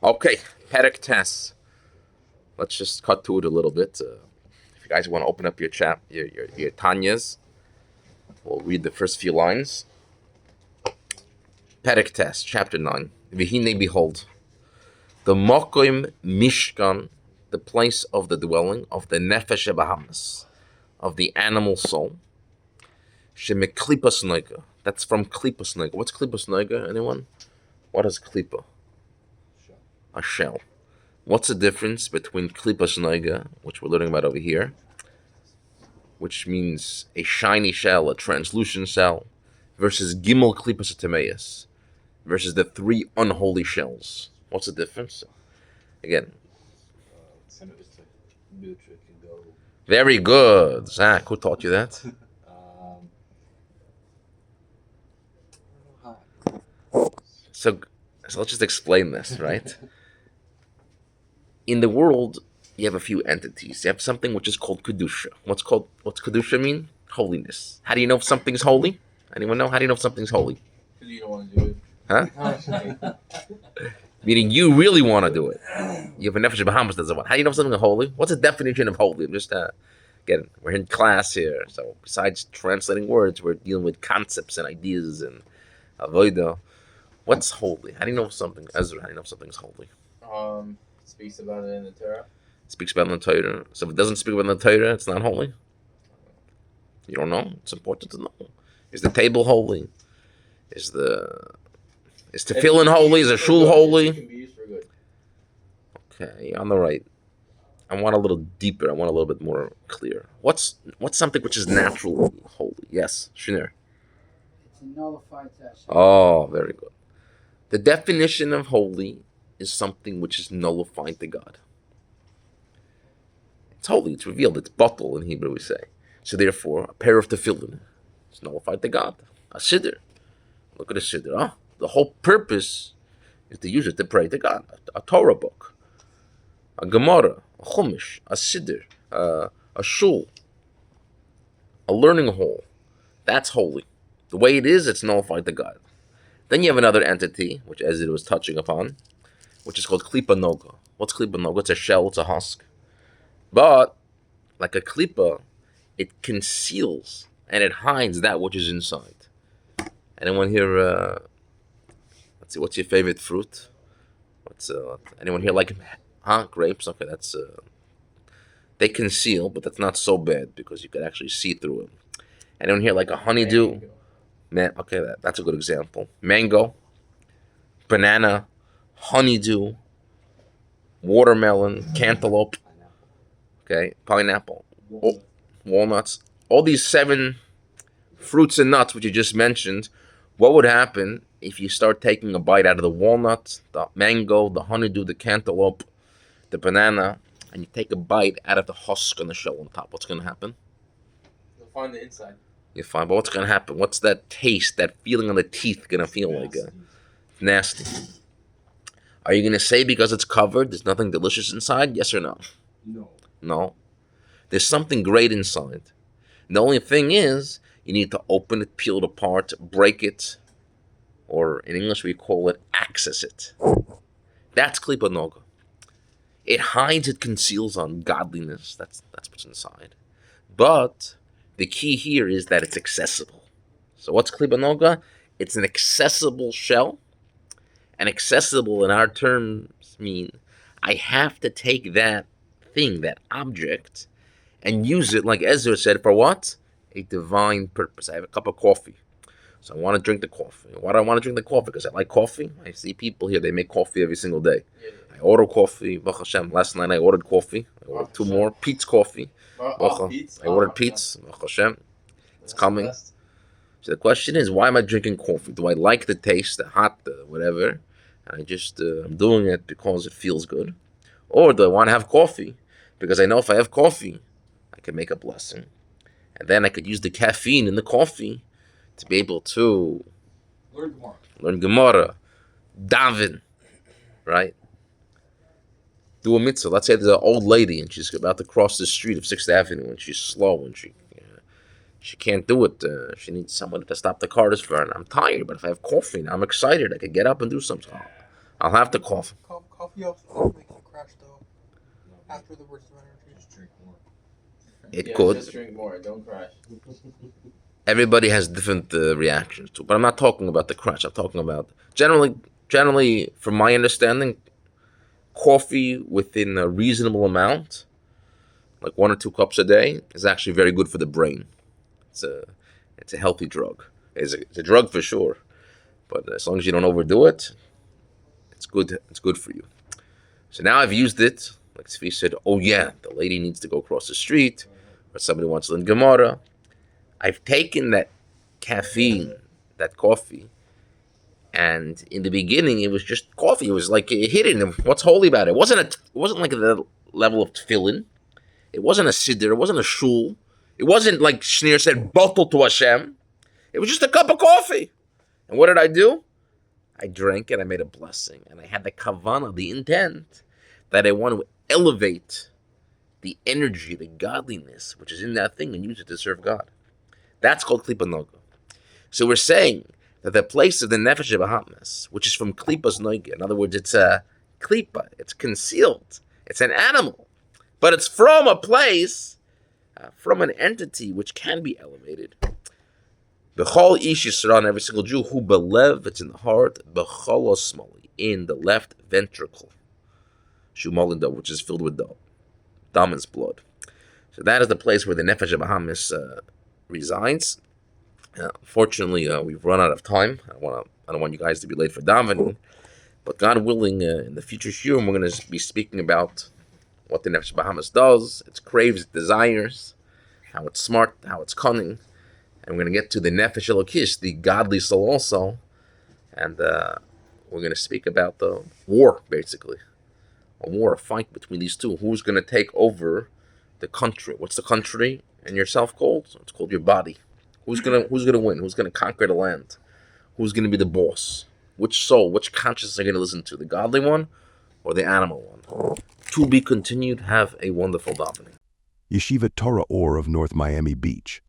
Okay, Perek Tess. Let's just cut to it a little bit. If you guys want to open up your Tanyas, we'll read the first few lines. Perek Tess, chapter 9. Vihine, behold, the Mokoim Mishkan, the place of the dwelling of the Nefesh Bahamas, of the animal soul. Shemeklipas Noiga. That's from Klipas Noiga. What's Klipas Noiga, anyone? What is Klipa? A shell. What's the difference between Klipas Noiga, which we're learning about over here, which means a shiny shell, a translucent shell, versus Gimel Klipas Temeas, versus the three unholy shells? What's the difference? Again. Very good. Zach, who taught you that? So let's just explain this, right? In the world, you have a few entities. You have something which is called Kedusha. What's Kedusha mean? Holiness. How do you know if something's holy? Anyone know? How do you know if something's holy? Because you don't want to do it. Huh? Meaning you really want to do it. You have a Nefesh Bahamas doesn't want. How do you know if something is holy? What's the definition of holy? I'm just, again, we're in class here. So besides translating words, we're dealing with concepts and ideas and avodah. What's holy? How do you know if something, Ezra, how do you know if something's holy? Speaks about it in the Torah. Speaks about it in the Torah. So if it doesn't speak about it in the Torah, it's not holy? You don't know? It's important to know. Is the table holy? Is tefillin holy? Is a shul holy? It can be used for good. Okay, on the right. I want a little deeper. I want a little bit more clear. What's something which is naturally holy? Yes, Shinir. It's a nullified test. Oh, very good. The definition of holy is something which is nullified to God. It's holy, it's revealed, it's batel in Hebrew we say. So therefore, a pair of tefillin is nullified to God. A siddur. Look at a siddur, huh? The whole purpose is to use it to pray to God. A Torah book, a Gemara, a Chumash, a siddur, a shul, a learning hall. That's holy. The way it is, it's nullified to God. Then you have another entity, which Ezra was touching upon, which is called Klipa Noga. What's Klipa Noga? It's a shell, it's a husk. But, like a Klipa, it conceals and it hides that which is inside. Anyone here, let's see, what's your favorite fruit? Anyone here like, grapes? Okay, that's, they conceal, but that's not so bad because you can actually see through them. Anyone here like a honeydew? Okay, that's a good example. Mango, banana, honeydew, watermelon, cantaloupe, okay, pineapple, walnuts. All these 7 fruits and nuts which you just mentioned, what would happen if you start taking a bite out of the walnut, the mango, the honeydew, the cantaloupe, the banana, and you take a bite out of the husk and the shell on top? What's going to happen? You'll find the inside. You're fine, but what's going to happen? What's that taste, that feeling on the teeth going to feel like? Nasty. Are you going to say because it's covered, there's nothing delicious inside? Yes or no? No. There's something great inside. The only thing is, you need to open it, peel it apart, break it, or in English we call it access it. That's Klipa Noga. It hides, it conceals on godliness. That's what's inside. But the key here is that it's accessible. So what's Klipa Noga? It's an accessible shell. And accessible in our terms mean I have to take that thing, that object, and use it, like Ezra said, for what? A divine purpose. I have a cup of coffee. So I want to drink the coffee. Why do I want to drink the coffee? Because I like coffee. I see people here, they make coffee every single day. I order coffee. Baruch Hashem. Last night I ordered coffee. I ordered 2 more. Pete's coffee. I ordered Pete's. Baruch Hashem. It's coming. So the question is, why am I drinking coffee? Do I like the taste, the hot, the whatever? And I'm doing it because it feels good. Or do I want to have coffee? Because I know if I have coffee, I can make a blessing. And then I could use the caffeine in the coffee to be able to learn Gemara, daven, right? Do a mitzvah. Let's say there's an old lady and she's about to cross the street of 6th Avenue and she's slow and she can't do it. She needs someone to stop the car just for her. And I'm tired, but if I have coffee, I'm excited. I could get up and do something. I'll have the coffee. Coffee Coffee also makes you crash though. After the burst of energy. Just drink more. It could. Just drink more. Don't crash. Everybody has different reactions to it. But I'm not talking about the crash. I'm talking about generally, from my understanding, coffee within a reasonable amount, like 1 or 2 cups a day, is actually very good for the brain. It's a healthy drug. It's a drug for sure, but as long as you don't overdo it, it's good. It's good for you. So now I've used it. Like Svi said, oh yeah, the lady needs to go across the street, or somebody wants to learn Gemara. I've taken that caffeine, that coffee, and in the beginning it was just coffee. It was like hidden. What's holy about it? It wasn't like the level of tefillin. It wasn't a siddur. It wasn't a shul. It wasn't like Shneur said, bottle to Hashem. It was just a cup of coffee. And what did I do? I drank it. I made a blessing, and I had the kavanah, the intent, that I want to elevate the energy, the godliness, which is in that thing, and use it to serve God. That's called Klipa Noga. So we're saying that the place of the Nefesh Bahamas, which is from Klipa's Noga, in other words, it's a Klipa, it's concealed, it's an animal, but it's from a place, from an entity which can be elevated. B'chol ish Yisrael, every single Jew, who belev, it's in the heart, b'chol osmali, in the left ventricle, shumalinda, which is filled with dam is blood. So that is the place where the Nefesh Bahamas resides. Unfortunately, we've run out of time. I don't want you guys to be late for davening, but God willing, in the future shiurim, we're going to be speaking about what the Nefesh Bahamas does, its craves, its desires, how it's smart, how it's cunning, and we're going to get to the Nefesh Elokish, the godly soul also, and we're going to speak about the war, basically, a fight between these two. Who's going to take over the country? What's the country and yourself called? It's called your body. Who's gonna win? Who's gonna conquer the land? Who's gonna be the boss? Which soul, which conscience are you gonna listen to? The godly one or the animal one? To be continued. Have a wonderful davening. Yeshiva Torah Ohr of North Miami Beach.